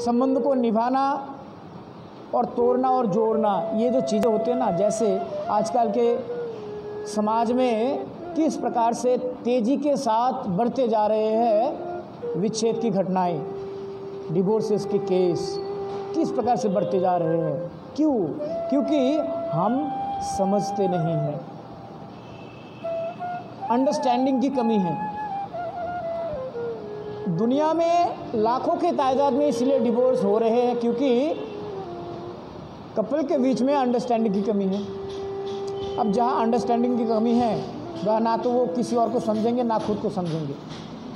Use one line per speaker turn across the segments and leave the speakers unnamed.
संबंध को निभाना और तोड़ना और जोड़ना, ये जो चीज़ें होती हैं ना, जैसे आजकल के समाज में किस प्रकार से तेज़ी के साथ बढ़ते जा रहे हैं विच्छेद की घटनाएं, डिवोर्सेस के केस किस प्रकार से बढ़ते जा रहे हैं। क्यों? क्योंकि हम समझते नहीं हैं, अंडरस्टैंडिंग की कमी है। दुनिया में लाखों के तादाद में इसलिए डिवोर्स हो रहे हैं क्योंकि कपल के बीच में अंडरस्टैंडिंग की कमी है। अब जहाँ अंडरस्टैंडिंग की कमी है वह ना तो वो किसी और को समझेंगे ना खुद को समझेंगे।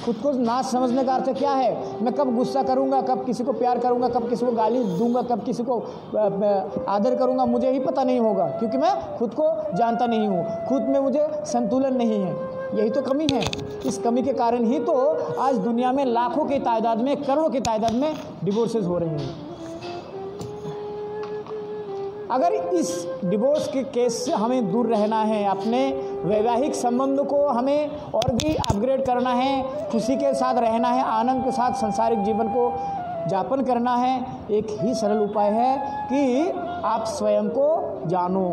खुद को ना समझने का अर्थ क्या है? मैं कब गुस्सा करूंगा, कब किसी को प्यार करूंगा, कब किसी को गाली दूंगा, कब किसी को आदर करूंगा, मुझे ही पता नहीं होगा, क्योंकि मैं खुद को जानता नहीं हूँ, खुद में मुझे संतुलन नहीं है। यही तो कमी है। इस कमी के कारण ही तो आज दुनिया में लाखों की तादाद में, करोड़ों की तादाद में डिवोर्सेस हो रहे हैं। अगर इस डिवोर्स के केस से हमें दूर रहना है, अपने वैवाहिक संबंध को हमें और भी अपग्रेड करना है, खुशी के साथ रहना है, आनंद के साथ संसारिक जीवन को यापन करना है, एक ही सरल उपाय है कि आप स्वयं को जानो।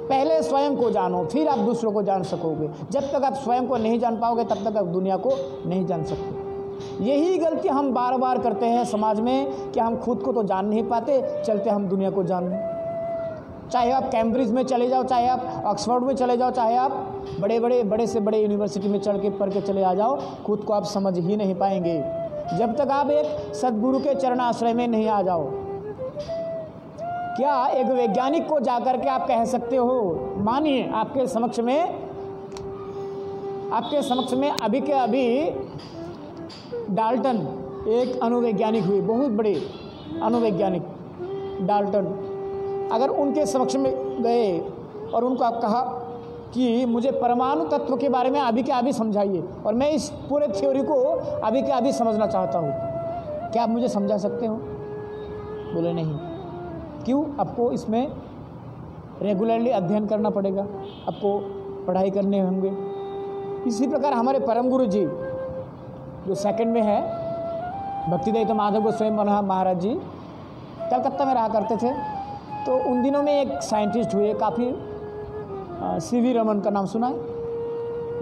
पहले स्वयं को जानो, फिर आप दूसरों को जान सकोगे। जब तक आप स्वयं को नहीं जान पाओगे तब तक आप दुनिया को नहीं जान सकते। यही गलती हम बार बार करते हैं समाज में कि हम खुद को तो जान नहीं पाते, चलते हम दुनिया को जानने। चाहे आप कैम्ब्रिज में चले जाओ, चाहे आप ऑक्सफोर्ड में चले जाओ, चाहे आप बड़े से बड़े यूनिवर्सिटी में चढ़ के पढ़ के चले आ जाओ, खुद को आप समझ ही नहीं पाएंगे जब तक आप एक सद्गुरु के चरणाश्रय में नहीं आ जाओ। क्या एक वैज्ञानिक को जाकर के आप कह सकते हो? मानिए आपके समक्ष में अभी के अभी डाल्टन एक अणुवैज्ञानिक हुए, बहुत बड़े अणुवैज्ञानिक डाल्टन, अगर उनके समक्ष में गए और उनको आप कहा कि मुझे परमाणु तत्व के बारे में अभी के अभी समझाइए और मैं इस पूरे थ्योरी को अभी के अभी समझना चाहता हूँ, क्या आप मुझे समझा सकते हो? बोले नहीं। क्यों? आपको इसमें रेगुलरली अध्ययन करना पड़ेगा, आपको पढ़ाई करने होंगे। इसी प्रकार हमारे परम गुरु जी जो सेकंड में है, भक्तिदत्त माधव गोस्वामी महाराज जी कलकत्ता में रहा करते थे। तो उन दिनों में एक साइंटिस्ट हुए, काफ़ी सीवी रमन का नाम सुना है?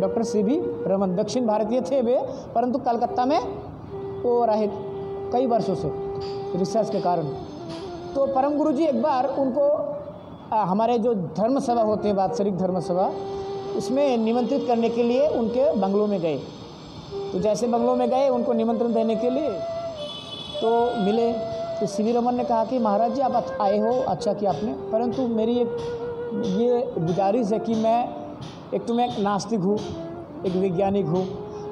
डॉक्टर सीवी रमन दक्षिण भारतीय थे वे, परंतु कलकत्ता में वो रहे कई वर्षों से रिसर्च के कारण। तो परम गुरु जी एक बार उनको हमारे जो धर्म सभा होते हैं, वात्सरिक धर्म सभा, उसमें निमंत्रित करने के लिए उनके बंगलों में गए। तो जैसे बंगलों में गए उनको निमंत्रण देने के लिए, तो मिले। तो सीवी रमन ने कहा कि महाराज जी आप आए हो, अच्छा किया आपने, परंतु मेरी एक ये गुजारिश है कि मैं नास्तिक हूँ, एक वैज्ञानिक हूँ,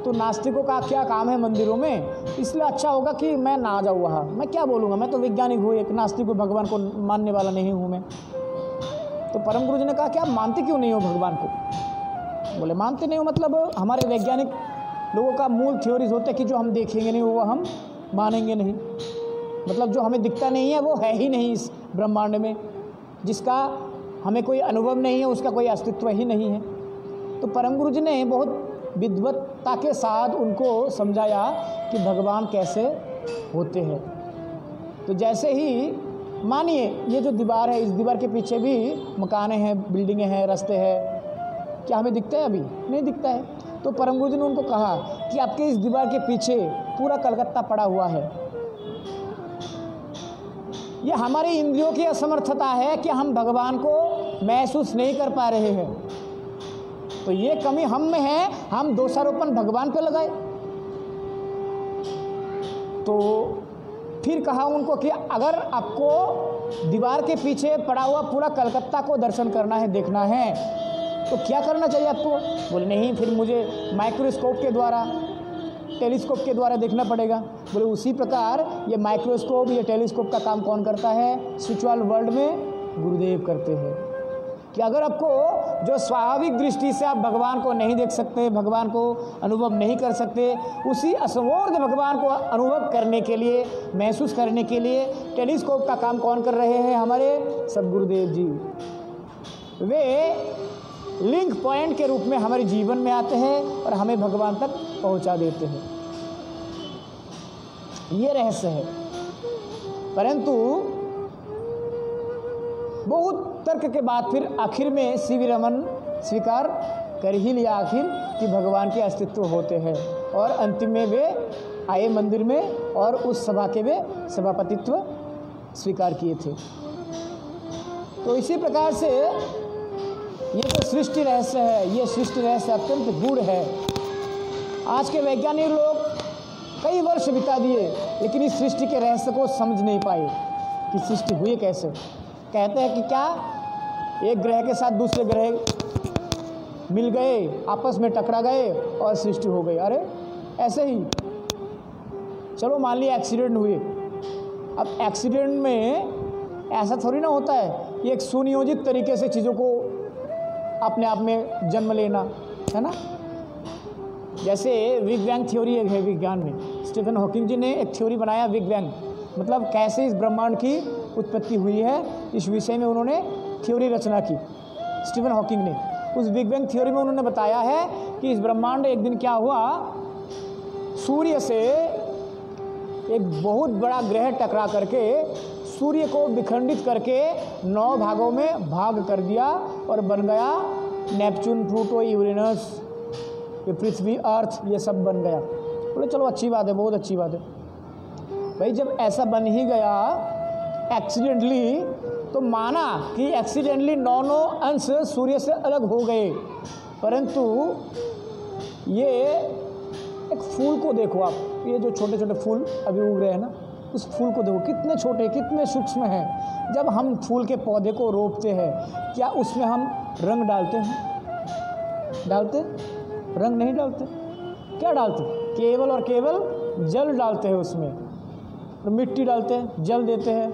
तो नास्तिकों का क्या काम है मंदिरों में, इसलिए अच्छा होगा कि मैं ना जाऊँ वहाँ। मैं क्या बोलूँगा, मैं तो वैज्ञानिक हूँ, एक नास्तिक हूँ, भगवान को मानने वाला नहीं हूँ मैं। तो परम गुरु जी ने कहा कि आप मानते क्यों नहीं हो भगवान को? बोले मानते नहीं हो मतलब हमारे वैज्ञानिक लोगों का मूल थ्योरीज होता है कि जो हम देखेंगे नहीं वो हम मानेंगे नहीं, मतलब जो हमें दिखता नहीं है वो है ही नहीं इस ब्रह्मांड में, जिसका हमें कोई अनुभव नहीं है उसका कोई अस्तित्व ही नहीं है। तो परम गुरु जी ने बहुत विद्वत्ता के साथ उनको समझाया कि भगवान कैसे होते हैं। तो जैसे ही मानिए ये जो दीवार है, इस दीवार के पीछे भी मकाने हैं, बिल्डिंगें हैं, रास्ते हैं, क्या हमें दिखता है? अभी नहीं दिखता है। तो परम गुरु जी ने उनको कहा कि आपके इस दीवार के पीछे पूरा कलकत्ता पड़ा हुआ है। ये हमारी इंद्रियों की असमर्थता है कि हम भगवान को महसूस नहीं कर पा रहे हैं। तो ये कमी हम में है, हम दोषारोपण भगवान पे लगाए। तो फिर कहा उनको कि अगर आपको दीवार के पीछे पड़ा हुआ पूरा कलकत्ता को दर्शन करना है, देखना है, तो क्या करना चाहिए आपको? बोले नहीं, फिर मुझे माइक्रोस्कोप के द्वारा, टेलीस्कोप के द्वारा देखना पड़ेगा। बोले उसी प्रकार ये माइक्रोस्कोप, ये टेलीस्कोप का काम कौन करता है? स्पिरिचुअल वर्ल्ड में गुरुदेव करते हैं। कि अगर आपको जो स्वाभाविक दृष्टि से आप भगवान को नहीं देख सकते, भगवान को अनुभव नहीं कर सकते, उसी असमूर्त भगवान को अनुभव करने के लिए, महसूस करने के लिए टेलीस्कोप का काम कौन कर रहे हैं? हमारे सद्गुरुदेव जी। वे लिंक पॉइंट के रूप में हमारे जीवन में आते हैं और हमें भगवान तक पहुंचा देते हैं। ये रहस्य है। परंतु बहुत तर्क के बाद फिर आखिर में सीवी रमन स्वीकार कर ही लिया आखिर कि भगवान के अस्तित्व होते हैं, और अंतिम में वे आए मंदिर में और उस सभा के वे सभापतित्व स्वीकार किए थे। तो इसी प्रकार से ये जो सृष्टि रहस्य है, ये सृष्टि रहस्य अत्यंत गूढ़ है। आज के वैज्ञानिक लोग कई वर्ष बिता दिए लेकिन इस सृष्टि के रहस्य को समझ नहीं पाए कि सृष्टि हुई कैसे। कहते हैं कि क्या एक ग्रह के साथ दूसरे ग्रह मिल गए, आपस में टकरा गए और सृष्टि हो गई। अरे ऐसे ही चलो मान लिया एक्सीडेंट हुए। अब एक्सीडेंट में ऐसा थोड़ी ना होता है, ये एक सुनियोजित तरीके से चीज़ों को अपने आप में जन्म लेना है ना। जैसे बिग बैंग थ्योरी एक है विज्ञान में, स्टीफन हॉकिंग जी ने एक थ्योरी बनाया बिग बैंग, मतलब कैसे इस ब्रह्मांड की उत्पत्ति हुई है, इस विषय में उन्होंने थ्योरी रचना की स्टीफन हॉकिंग ने। उस बिग बैंग थ्योरी में उन्होंने बताया है कि इस ब्रह्मांड एक दिन क्या हुआ, सूर्य से एक बहुत बड़ा ग्रह टकरा करके सूर्य को विखंडित करके 9 भागों में भाग कर दिया और बन गया नेपच्यून, प्लूटो, यूरेनस, ये पृथ्वी, अर्थ, ये सब बन गया। बोले चलो अच्छी बात है, बहुत अच्छी बात है भाई। जब ऐसा बन ही गया एक्सीडेंटली, तो माना कि एक्सीडेंटली 9 अंश सूर्य से अलग हो गए, परंतु ये एक फूल को देखो आप, ये जो छोटे छोटे फूल अभी उग रहे हैं ना, उस फूल को देखो कितने छोटे कितने सूक्ष्म हैं। जब हम फूल के पौधे को रोपते हैं, क्या उसमें हम रंग डालते हैं? डालते रंग नहीं डालते। क्या डालते? केवल और केवल जल डालते हैं उसमें, और मिट्टी डालते हैं, जल देते हैं।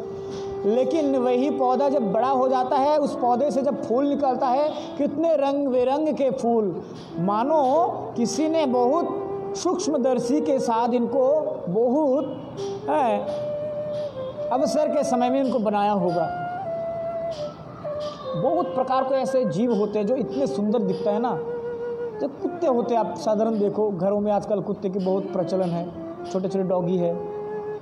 लेकिन वही पौधा जब बड़ा हो जाता है, उस पौधे से जब फूल निकलता है, कितने रंग बिरंग के फूल, मानो किसी ने बहुत सूक्ष्मदर्शी के साथ इनको बहुत अवसर के समय में इनको बनाया होगा। बहुत प्रकार के ऐसे जीव होते हैं जो इतने सुंदर दिखते हैं ना। जो कुत्ते होते हैं, आप साधारण देखो घरों में आजकल कुत्ते की बहुत प्रचलन है, छोटे छोटे डॉगी है,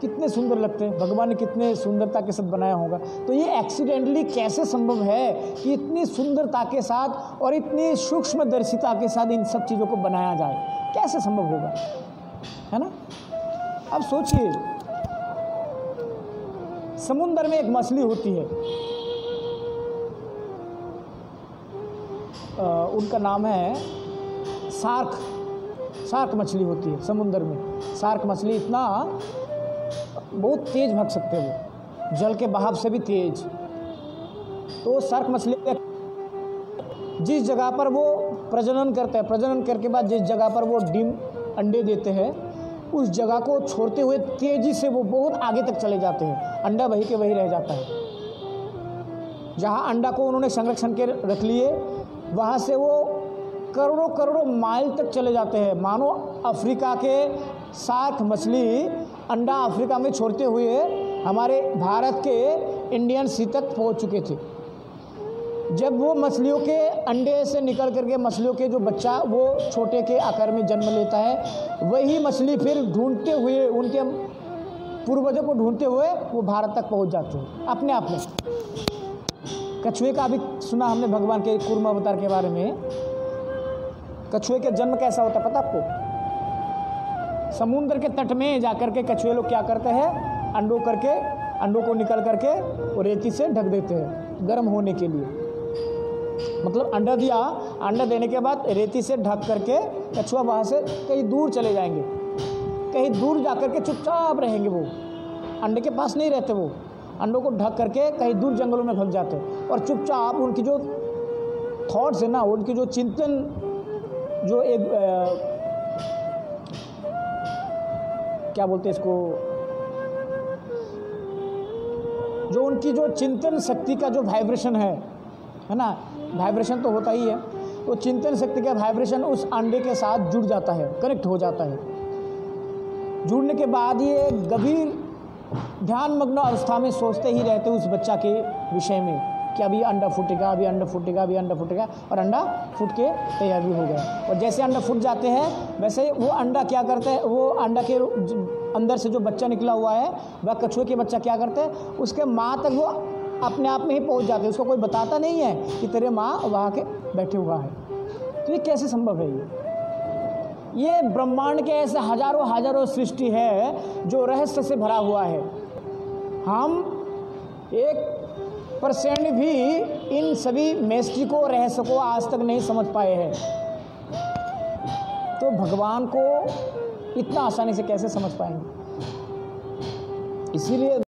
कितने सुंदर लगते हैं। भगवान ने कितने सुंदरता के साथ बनाया होगा। तो ये एक्सीडेंटली कैसे संभव है कि इतनी सुंदरता के साथ और इतनी सूक्ष्मदर्शिता के साथ इन सब चीज़ों को बनाया जाए? कैसे संभव होगा, है ना। अब सोचिए, समुद्र में एक मछली होती है, उनका नाम है शार्क मछली होती है समुद्र में। शार्क मछली इतना बहुत तेज भाग सकते हैं, वो जल के बहाव से भी तेज। तो शार्क मछली जिस जगह पर वो प्रजनन करते हैं, प्रजनन करके बाद जिस जगह पर वो डिम अंडे देते हैं, उस जगह को छोड़ते हुए तेजी से वो बहुत आगे तक चले जाते हैं। अंडा वही के वही रह जाता है। जहाँ अंडा को उन्होंने संरक्षण के रख लिए, वहाँ से वो करोड़ों करोड़ों माइल तक चले जाते हैं। मानो अफ्रीका के शार्क मछली अंडा अफ्रीका में छोड़ते हुए हमारे भारत के इंडियन सी तक पहुँच चुके थे। जब वो मछलियों के अंडे से निकल करके मछलियों के जो बच्चा वो छोटे के आकार में जन्म लेता है, वही मछली फिर ढूंढते हुए, उनके पूर्वजों को ढूंढते हुए वो भारत तक पहुंच जाते हैं अपने आप में। कछुए का भी सुना हमने भगवान के कूर्म अवतार के बारे में। कछुए के जन्म कैसा होता पता आपको? समुद्र के तट में जाकर के कछुए लोग क्या करते हैं, अंडों को निकल करके वो रेती से ढक देते हैं गर्म होने के लिए। मतलब अंडा दिया, अंडा देने के बाद रेती से ढक करके कछुआ वहाँ से कहीं दूर चले जाएंगे, कहीं दूर जाकर के चुपचाप रहेंगे। वो अंडे के पास नहीं रहते, वो अंडों को ढक करके कहीं दूर जंगलों में भाग जाते हैं और चुपचाप उनकी जो थॉट्स है ना, उनकी जो चिंतन, जो एक क्या बोलते हैं इसको, जो उनकी जो चिंतन शक्ति का जो वाइब्रेशन है ना, वाइब्रेशन तो होता ही है, तो चिंतन शक्ति का वाइब्रेशन उस अंडे के साथ जुड़ जाता है, कनेक्ट हो जाता है। जुड़ने के बाद ये गंभीर ध्यानमग्न अवस्था में सोचते ही रहते उस बच्चा के विषय में कि अभी अंडा फूटेगा, अभी अंडा फूटेगा, अभी अंडा फूटेगा, और अंडा फूट के तैयार भी हो गया। और जैसे अंडा फूट जाते हैं वैसे वो अंडा क्या करते हैं, वो अंडा के अंदर से जो बच्चा निकला हुआ है वह कछुए के बच्चा क्या करते हैं, उसके माँ तक वो अपने आप में ही पहुंच जाते हैं, उसको कोई बताता नहीं है कि तेरे माँ वहाँ के बैठे हुआ है। तो ये कैसे संभव है? ये ब्रह्मांड के ऐसे हजारों हजारों सृष्टि है जो रहस्य से भरा हुआ है। हम 1% भी इन सभी मिस्ट्री को, रहस्य को आज तक नहीं समझ पाए हैं। तो भगवान को इतना आसानी से कैसे समझ पाएंगे? इसीलिए